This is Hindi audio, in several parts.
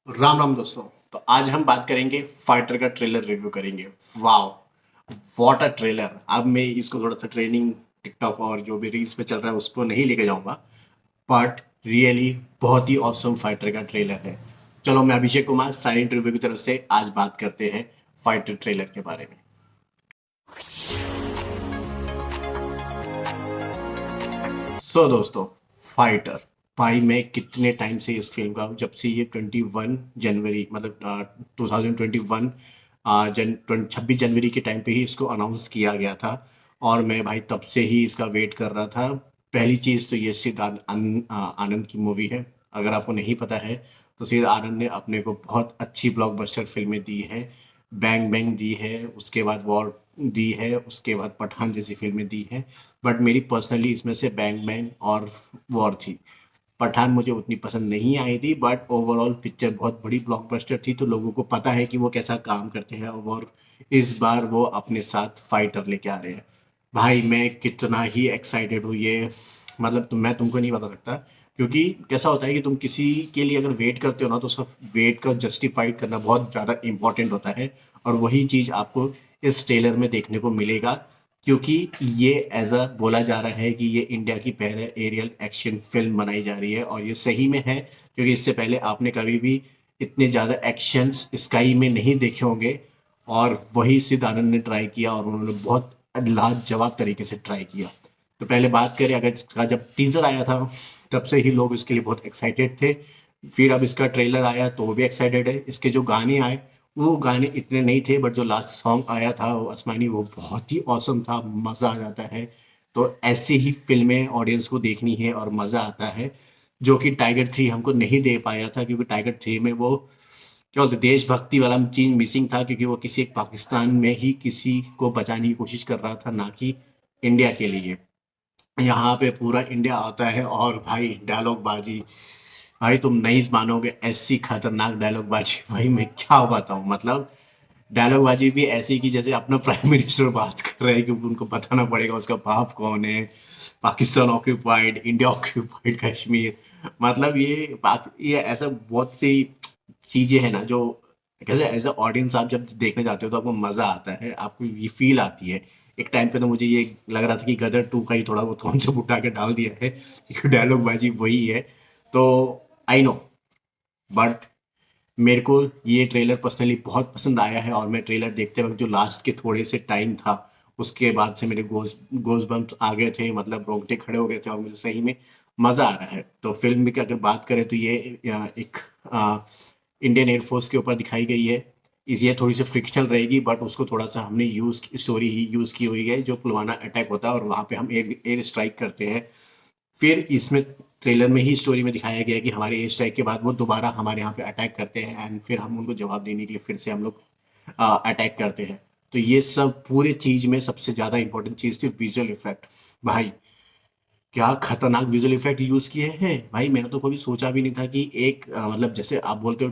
राम राम दोस्तों। तो आज हम बात करेंगे फाइटर का ट्रेलर रिव्यू करेंगे। Wow, what a trailer. अब मैं इसको थोड़ा सा ट्रेनिंग टिकटॉक और जो भी रील्स पे चल रहा है उसको नहीं लेके जाऊंगा, बट रियली बहुत ही ऑसम फाइटर का ट्रेलर है। चलो, मैं अभिषेक कुमार साइलेंट रिव्यू की तरफ से आज बात करते हैं फाइटर ट्रेलर के बारे में। दोस्तों, फाइटर, भाई मैं कितने टाइम से इस फिल्म का, जब से ये 21 जनवरी मतलब 2021 जन 26 जनवरी के टाइम पे ही इसको अनाउंस किया गया था, और मैं भाई तब से ही इसका वेट कर रहा था। पहली चीज़ तो ये सिद्ध आनंद की मूवी है। अगर आपको नहीं पता है तो सिद्ध आनंद ने अपने को बहुत अच्छी ब्लॉकबस्टर फिल्में दी हैं। बैंग बैंग दी है, उसके बाद वॉर दी है, उसके बाद पठान जैसी फिल्में दी हैं। बट मेरी पर्सनली इसमें से बैंग बैंग और वॉर थी। पठान मुझे उतनी पसंद नहीं आई थी, बट ओवरऑल पिक्चर बहुत बड़ी ब्लॉकबस्टर थी, तो लोगों को पता है कि वो कैसा काम करते हैं, और इस बार वो अपने साथ फाइटर लेके आ रहे हैं। भाई मैं कितना ही एक्साइटेड हूँ ये, मतलब मैं तुमको नहीं बता सकता। क्योंकि कैसा होता है कि तुम किसी के लिए अगर वेट करते हो ना, तो उसका वेट का जस्टिफाइड करना बहुत ज़्यादा इंपॉर्टेंट होता है। और वही चीज़ आपको इस ट्रेलर में देखने को मिलेगा। क्योंकि ये ऐसा बोला जा रहा है कि ये इंडिया की पहले एरियल एक्शन फिल्म बनाई जा रही है, और ये सही में है। क्योंकि इससे पहले आपने कभी भी इतने ज़्यादा एक्शंस स्काई में नहीं देखे होंगे, और वही सिद्ध आनंद ने ट्राई किया, और उन्होंने बहुत लाजवाब तरीके से ट्राई किया। तो पहले बात करें, अगर इसका जब टीजर आया था तब से ही लोग इसके लिए बहुत एक्साइटेड थे। फिर अब इसका ट्रेलर आया तो वो भी एक्साइटेड है। इसके जो गाने आए वो गाने इतने नहीं थे, बट जो लास्ट सॉन्ग आया था वो आसमानी, वो बहुत ही औसम था, मज़ा आ जाता है। तो ऐसी ही फिल्में ऑडियंस को देखनी है और मज़ा आता है, जो कि टाइगर थ्री हमको नहीं दे पाया था। क्योंकि टाइगर थ्री में वो क्या बोलते, देशभक्ति वाला चीज मिसिंग था, क्योंकि वो किसी एक पाकिस्तान में ही किसी को बचाने की कोशिश कर रहा था, ना कि इंडिया के लिए। यहाँ पे पूरा इंडिया आता है, और भाई डायलॉग बाजी, भाई तुम नहीं मानोगे, ऐसी खतरनाक डायलॉग बाजी भाई मैं क्या बताऊं। मतलब डायलॉग बाजी भी ऐसी कि जैसे अपना प्राइम मिनिस्टर बात कर रहे हैं, क्योंकि उनको बताना पड़ेगा उसका बाप कौन है। Pakistan occupied, India occupied Kashmir. मतलब ये ऐसा बहुत सी चीजें हैं ना, जो कैसे एज अ ऑडियंस आप जब देखने जाते हो तो आपको मजा आता है, आपको ये फील आती है। एक टाइम पे तो मुझे ये लग रहा था कि गदर टू का ही थोड़ा बहुत कॉन्सेप्ट उठा के डाल दिया है, क्योंकि डायलॉग बाजी वही है। तो आई नो, बट मेरे को ये ट्रेलर पर्सनली बहुत पसंद आया है, और मैं ट्रेलर देखते वक्त जो लास्ट के थोड़े से टाइम था, उसके बाद से मेरे गोज बम्प्स आ गए थे, मतलब रोंगटे खड़े हो गए थे, और मुझे सही में मज़ा आ रहा है। तो फिल्म की अगर बात करें तो ये एक इंडियन एयरफोर्स के ऊपर दिखाई गई है। ये थोड़ी सी फ्रिक्शनल रहेगी, बट उसको थोड़ा सा हमने स्टोरी ही यूज़ की हुई है, जो पुलवामा अटैक होता है और वहाँ पे हम एयर स्ट्राइक करते हैं। फिर इसमें ट्रेलर में ही स्टोरी में दिखाया गया है कि हमारे एयर स्ट्राइक के बाद वो दोबारा हमारे यहाँ पे अटैक करते हैं, एंड फिर हम उनको जवाब देने के लिए फिर से हम लोग अटैक करते हैं। तो ये सब पूरे चीज में सबसे ज्यादा इंपॉर्टेंट चीज थी विजुअल इफेक्ट। भाई क्या खतरनाक विजुअल इफेक्ट यूज किए हैं भाई, मैंने तो कभी सोचा भी नहीं था कि एक मतलब जैसे आप बोलते हो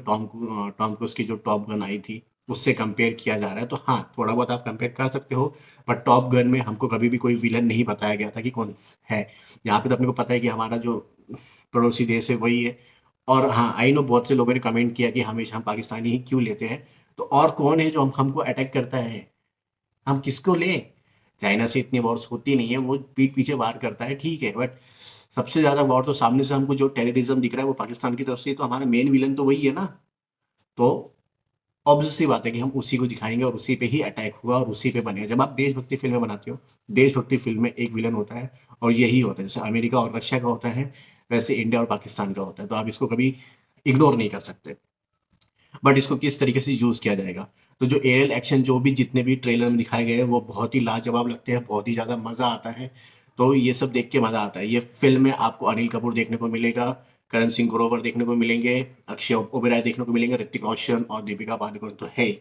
टॉम क्रूज की जो टॉप गन आई थी उससे कंपेयर किया जा रहा है, तो हाँ थोड़ा बहुत आप कंपेयर कर सकते हो। बट टॉप गन में हमको कभी भी कोई विलन नहीं बताया गया था कि कौन है। यहाँ पे तो अपने को पता है कि हमारा जो पड़ोसी देश है वही है। और हाँ, आई नो बहुत से लोगों ने कमेंट किया कि हमेशा हम पाकिस्तानी ही क्यों लेते हैं। तो और कौन है जो हमको अटैक करता है, हम किसको लें। चाइना से इतनी वॉर्स होती नहीं है, वो पीठ पीछे वार करता है ठीक है, बट सबसे ज्यादा वॉर तो सामने से हमको जो टेररिज्म दिख रहा है वो पाकिस्तान की तरफ से, तो हमारा मेन विलन तो वही है ना। तो ऑब्वियस सी बात है कि हम उसी को दिखाएंगे, और उसी पे ही अटैक हुआ और उसी पे बनेगा। जब आप देशभक्ति फिल्में बनाते हो, देशभक्ति फिल्म में एक विलन होता है, और यही होता है। जैसे अमेरिका और रशिया का होता है, वैसे इंडिया और पाकिस्तान का होता है। तो आप इसको कभी इग्नोर नहीं कर सकते। बट इसको किस तरीके से यूज किया जाएगा, तो जो एरियल एक्शन जो भी जितने भी ट्रेलर में दिखाए गए हैं वो बहुत ही लाजवाब लगते हैं, बहुत ही ज्यादा मजा आता है। तो ये सब देख के मजा आता है। ये फिल्म में आपको अनिल कपूर देखने को मिलेगा, करण सिंह ग्रोवर देखने को मिलेंगे, अक्षय ओबेरॉय देखने को मिलेंगे, ऋतिक रोशन और दीपिका पादुकोण तो है ही।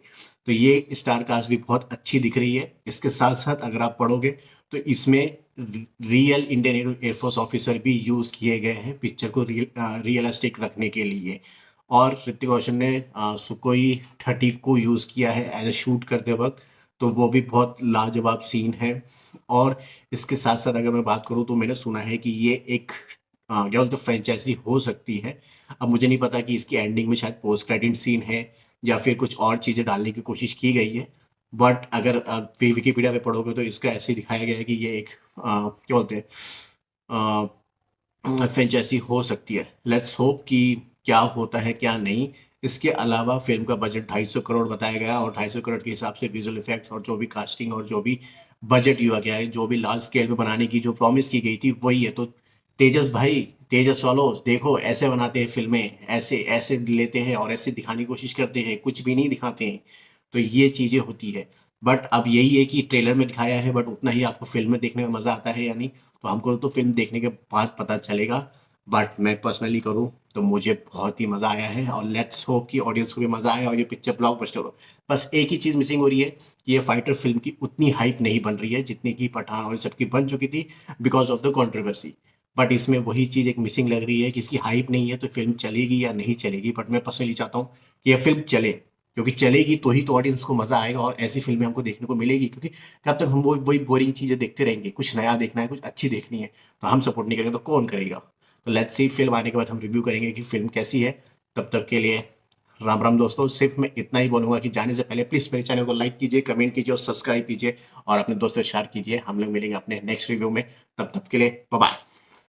तो ये स्टार कास्ट भी बहुत अच्छी दिख रही है। इसके साथ साथ अगर आप पढ़ोगे तो इसमें रियल इंडियन एयरफोर्स ऑफिसर भी यूज किए गए हैं पिक्चर को रियलिस्टिक रखने के लिए। और ऋतिक रोशन ने सुकोई 30 को यूज़ किया है एज अ शूट करते वक्त, तो वो भी बहुत लाजवाब सीन है। और इसके साथ साथ अगर मैं बात करूँ तो मैंने सुना है कि ये एक क्या बोलते हैं फ्रेंचाइजी हो सकती है। अब मुझे नहीं पता कि इसकी एंडिंग में शायद पोस्ट क्रेडिट सीन है या फिर कुछ और चीज़ें डालने की कोशिश की गई है। बट अगर विकिपीडिया पे पढ़ोगे तो इसका ऐसे ही दिखाया गया है कि ये एक क्या बोलते हैं फ्रेंचाइजी हो सकती है। लेट्स होप कि क्या होता है क्या नहीं। इसके अलावा फिल्म का बजट 250 करोड़ बताया गया और 250 करोड़ के हिसाब से विजुअल इफेक्ट्स और जो भी कास्टिंग और जो भी बजट हुआ गया है, जो भी लार्ज स्केल में बनाने की जो प्रॉमिस की गई थी वही है। तो तेजस भाई, तेजस वालों देखो, ऐसे बनाते हैं फिल्में, ऐसे ऐसे लेते हैं और ऐसे दिखाने की कोशिश करते हैं, कुछ भी नहीं दिखाते हैं। तो ये चीजें होती है। बट अब यही है कि ट्रेलर में दिखाया है, बट उतना ही आपको फिल्म में देखने में मजा आता है या नहीं, तो हमको तो फिल्म देखने के बाद पता चलेगा। बट मैं पर्सनली करूँ तो मुझे बहुत ही मजा आया है और लेट्स होप कि ऑडियंस को भी मजा आए और ये पिक्चर ब्लॉकबस्टर हो। बस एक ही चीज मिसिंग हो रही है कि ये फाइटर फिल्म की उतनी हाइप नहीं बन रही है जितनी कि पठान और सबकी बन चुकी थी because of the controversy. But इसमें वही चीज एक मिसिंग लग रही है कि इसकी हाइप नहीं है तो फिल्म चलेगी या नहीं चलेगी। बट मैं पर्सनली चाहता हूँ कि यह फिल्म चले, क्योंकि चलेगी तो ही तो ऑडियंस को मजा आएगा और ऐसी फिल्में हमको देखने को मिलेगी। क्योंकि कब तक हम वही बोरिंग चीजें देखते रहेंगे, कुछ नया देखना है, कुछ अच्छी देखनी है, तो हम सपोर्ट नहीं करेंगे तो कौन करेगा। तो लेट्स सी, फिल्म आने के बाद हम रिव्यू करेंगे कि फिल्म कैसी है। तब तक के लिए राम राम दोस्तों। सिर्फ मैं इतना ही बोलूंगा कि जाने से पहले प्लीज मेरे चैनल को लाइक कीजिए, कमेंट कीजिए और सब्सक्राइब कीजिए और अपने दोस्तों से शेयर कीजिए। हम लोग मिलेंगे अपने नेक्स्ट रिव्यू में। तब तक के लिए बाय बाय।